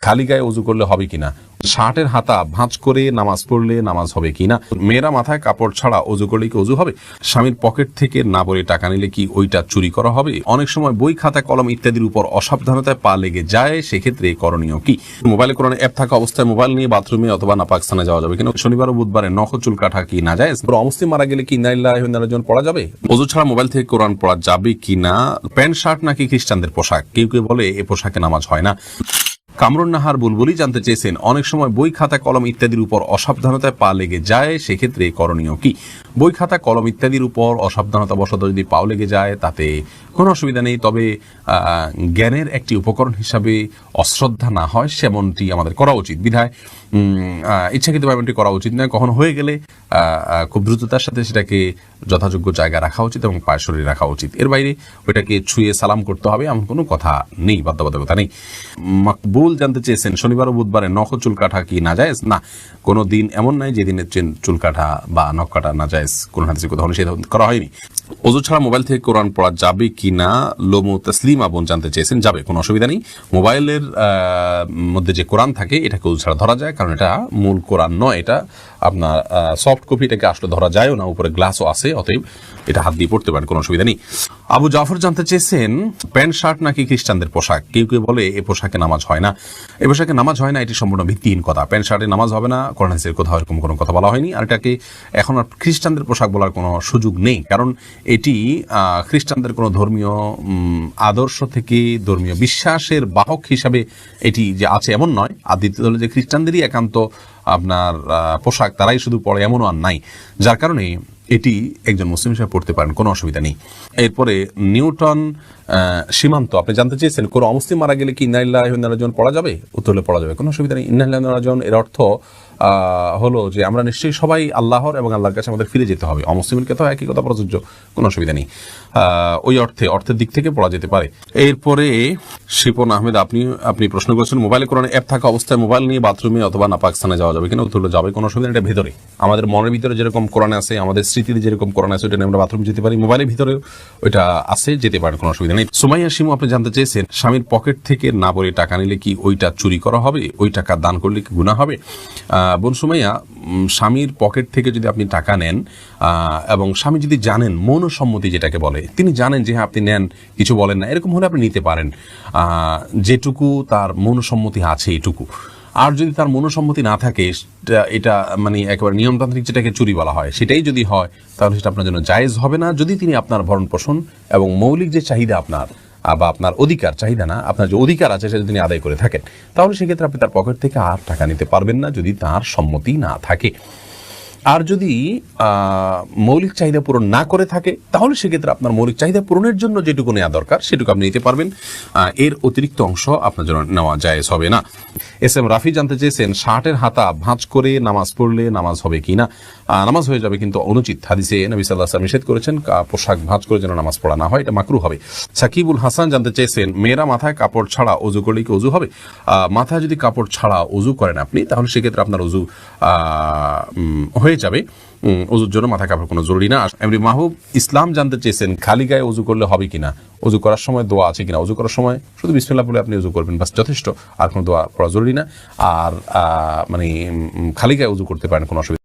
খালি গায়ে ওযু করলে হবে কিনা, শার্টের হাতা ভাঁজ করে নামাজ পড়লে নামাজ হবে কিনা, মেয়েরা মাথায় কাপড় ছাড়া ওযু করলে কি ওযু হবে, স্বামীর পকেট থেকে না বলে টাকা নিলে কি ওইটা চুরি করা হবে, অনেক সময় বই খাতা কলম ইত্যাদির উপর অসাবধানতায় পা লেগে যায়, সেক্ষেত্রে করণীয় কি, মোবাইলে কোরআন অ্যাপ থাকা অবস্থায় মোবাইল নিয়ে বাথরুমে অথবা নাপাক স্থানে যাওয়া যাবে কিনা, শনিবার ও বুধবারে নখ চুল কাটা কি না যায়, অমুসলিম মারা গেলে কি ইন্না লিল্লাহি ওয়া ইন্না ইলাইহি রাজিউন পড়া যাবে, ওযু ছাড়া মোবাইল থেকে কোরআন পড়া যাবে কিনা, প্যান্ট শার্ট নাকি খ্রিস্টানদের পোশাক, কেউ কেউ বলে এ পোশাকে নামাজ হয় না। কামরুন নাহার বুলবুলি জানতে চেয়েছেন, অনেক সময় বই খাতা কলম ইত্যাদির উপর অসাবধানতায় পা লেগে যায়, সেক্ষেত্রে করণীয় কি, বই খাতা কলম ইত্যাদির উপর অসাবধানতা বশত যদি পাও লেগে যায় তাতে কোনো অসুবিধা নেই, তবে জ্ঞানের একটি উপকরণ হিসাবে অশ্রদ্ধা না হয় সেমনটি আমাদের করা উচিত, বিধায় ইচ্ছাকৃতভাবে এমনটি করা উচিত নয়। কখনো হয়ে গেলে খুব দ্রুততার সাথে সেটাকে যথাযোগ্য জায়গায় রাখা উচিত এবং পায়ে সরিয়ে রাখা উচিত, এর বাইরে ওইটাকে ছুঁয়ে সালাম করতে হবে এমন কোনো কথা নেই, বাধ্যবাধকতা নেই। মকবুল জানতে চেয়েছেন, শনিবার ও বুধবারে নখ চুল কাটা কি না যায়, না কোনো দিন এমন নাই যেদিনে চুল কাটা বা নখ কাটা না যায়, কোন হাদিসে কোথাও নিষেধ করা হয়নি। ওযু ছাড়া মোবাইল থেকে কোরআন পড়া যাবে কিনা, লোমু তসলিমা বোন জানতে চেয়েছেন, যাবে, কোনো অসুবিধা নেই। মোবাইলের মধ্যে যে কোরআন থাকে এটাকে ওযু ছাড়া ধরা যায়, কারণ এটা মূল কোরআন নয়, এটা আপনার সফট কপি, এটাকে আসলে ধরা যায়ও না, উপরে গ্লাসও আছে, অতএব এটা হাত দিয়ে পড়তে পারেন, কোনো অসুবিধা নেই। আবু জাফর জানতে চেয়েছেন, প্যান্ট শার্ট নাকি খ্রিস্টানদের পোশাক, কেউ কেউ বলে এ পোশাকে নামাজ হয় না, এ পোশাকে নামাজ হয় না, এটি সম্পূর্ণ ভিত্তিহীন কথা, প্যান্ট শার্টে নামাজ হবে না, কোরআন হাদিসের কোথাও এরকম কোনো কথা বলা হয়নি, আর এটাকে এখন আর খ্রিস্টানদের পোশাক বলার কোনো সুযোগ নেই, কারণ এটি খ্রিস্টানদের কোনো ধর্মীয় আদর্শ থেকে ধর্মীয় বিশ্বাসের বাহক হিসাবে এটি যে আছে এমন নয়, আর দ্বিতীয় হলো যে খ্রিস্টানদেরই একান্ত আপনার পোশাক, তারাই শুধু পড়ে এমনও আর নাই, যার কারণে এটি একজন মুসলিম হিসেবে পড়তে পারেন, কোনো অসুবিধা নেই। এরপরে নিউটন সীমান্ত আপনি জানতে চেয়েছেন, কোনো অমুসলিম মারা গেলে কি ইন্না লিল্লাহি ওয়া ইন্না ইলাইহি রাজিউন পড়া যাবে, উত্তর হলে পড়া যাবে, কোনো অসুবিধা নেই। ইন্না লিল্লাহি ওয়া ইন্না ইলাইহি রাজিউন এর অর্থ হলো যে আমরা নিশ্চয়ই সবাই আল্লাহর এবং আল্লাহর কাছে আমাদের ফিরে যেতে হবে, অমুসলিমের ক্ষেত্রে একই কথা প্রযোজ্য, কোনো অসুবিধা নেই, ওই অর্থের দিক থেকে পড়া যেতে পারে। এরপরে শিপন আহমেদ আপনি প্রশ্ন করেছেন, মোবাইলে কোরআন অ্যাপ থাকা অবস্থায় মোবাইল নিয়ে বাথরুমে অথবা নাপাক স্থানে যাওয়া যাবে কিনা, উত্তর হলো যাবে, কোনো অসুবিধা নেই। এটা ভেতরে আমাদের মনের ভিতরে যেরকম কোরআন আছে, আমাদের স্মৃতিতে যেরকম কোরআন আছে, ওইটা নিয়ে আমরা বাথরুম যেতে পারি, মোবাইলের ভিতরে ওইটা আছে, যেতে পারেন, কোনো অসুবিধা নেই। সুমাইয়া শিমু আপনি জানতে চেয়েছেন, স্বামীর পকেট থেকে না বলে টাকা নিলে কি ওইটা চুরি করা হবে, ওই টাকা দান করলে কি গুনাহ হবে। বোন সুমাইয়া, স্বামীর পকেট থেকে যদি আপনি টাকা নেন এবং স্বামী যদি জানেন, মৌনসম্মতি যেটাকে বলে, তিনি জানেন যে হ্যাঁ আপনি নেন, কিছু বলেন না, এরকম হলে আপনি নিতে পারেন, যেটুকু তার মৌনসম্মতি আছে এটুকু। আর যদি তার মনোসম্মতি না থাকে, এটা মানে একেবারে নিয়মতান্ত্রিক যেটাকে চুরি বলা হয়, সেটাই যদি হয় তাহলে সেটা আপনার জন্য জায়েজ হবে না, যদি তিনি আপনার ভরণ পোষণ এবং মৌলিক যে চাহিদা আপনার বা আপনার অধিকার, চাহিদা না, আপনার যে অধিকার আছে সেটা তিনি আদায় করে থাকেন, তাহলে সেক্ষেত্রে আপনি তার পকেট থেকে আর টাকা নিতে পারবেন না যদি তার সম্মতি না থাকে। আর যদি মৌলিক চাহিদা পূরণ না করে থাকে তাহলে সেক্ষেত্রে আপনার মৌলিক চাহিদা পূরণের জন্য যেটুকু নেওয়া দরকার সেটুকু আপনি নিতে পারবেন, এর অতিরিক্ত অংশ আপনার জন্য নেওয়া জায়েজ হবে না। এস এম রাফি জানতে চেয়েছেন, শার্টের হাতা ভাঁজ করে নামাজ পড়লে নামাজ হবে কিনা, নামাজ হয়ে যাবে কিন্তু অনুচিত, হাদিসে নবী সাল্লাল্লাহু আলাইহি ওয়াসাল্লাম নিষেধ করেছেন পোশাক ভাঁজ করে যেন নামাজ পড়া না হয়, এটা মাকরুহ হবে। সাকিবুল হাসান জানতে চেয়েছেন, মেয়েরা মাথায় কাপড় ছাড়া ওযু করলে কি ওযু হবে, মাথায় যদি কাপড় ছাড়া ওযু করেন আপনি তাহলে সেক্ষেত্রে আপনার ওযু হয়ে যাবে, ওযুর জন্য মাথা কাপড় কোনো জরুরি না। এমনি মাহবুব ইসলাম জানতে চেয়েছেন, খালি গায়ে ওযু করলে হবে কিনা, ওযু করার সময় দোয়া আছে কিনা, ওযু করার সময় শুধু বিসমিল্লাহ বলে আপনি ওযু করবেন, বাস যথেষ্ট, আর কোনো দোয়া পড়া জরুরি না, আর মানে খালি গায়ে ওযু করতে পারেন, কোনো অসুবিধা